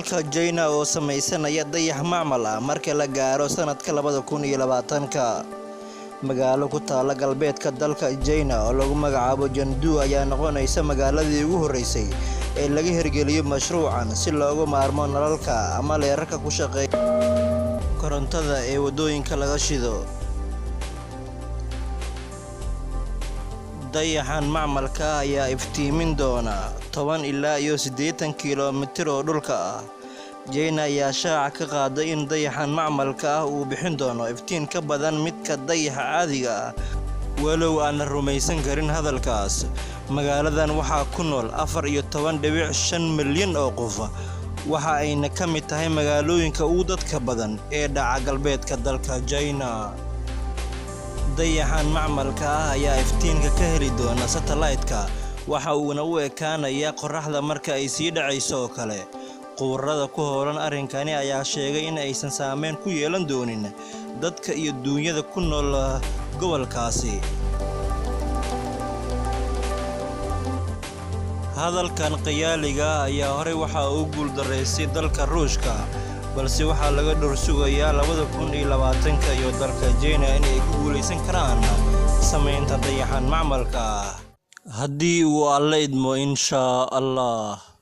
dalka China oo samaysanaya dayax macmal ah marka la gaaro sanadka 2020ka. Magaalo ku taala galbeedka dalka China oo lagu magacaabo Chengdu ayaa noqonaysa magaaladii ugu horeysay ee laga hirgeliyo mashruucan si loogu maarmo nalalka ama leerarka ku shaqeeya korontada ee wadooyinka laga shido. dayaxan macmalka ayaa iftiimin doona 10 ilaa 80 kiiloomitir oo dhulka ah. China ayaa shaaca ka qaaday in dayaxan macmalka uu bixin doono iftiin ka badan midka dayaxa caadiga ah, walow aan la rumaysan karin hadalkaas. Magaaladan waxaa ku nool 14.5 milyan oo qof, waxa ayna ka mid tahay magaalooyinka ugu dadka badan ee dhaca galbeedka dalka China. dayaxan macmalka ayaa iftiinka ka heli doona satellite-ka, waxa uuna u ekaanayaa qorraxda marka ay sii dhacayso oo kale. Qubarada ku howlan arrinkani ayaa sheegay in aysan saameyn ku yeelan doonin dadka iyo duunyada ku nool gobolkaasi. Hadalkan qiyaaliga ayaa horey waxa uu guuldareystay dalka Ruushka, balse waxaa laga dhor sugayaa 2020 iyo dalka China inay ku guuleysan karaan samaynta dayaxan macmalka haddii uu Alle idmo insha Allah.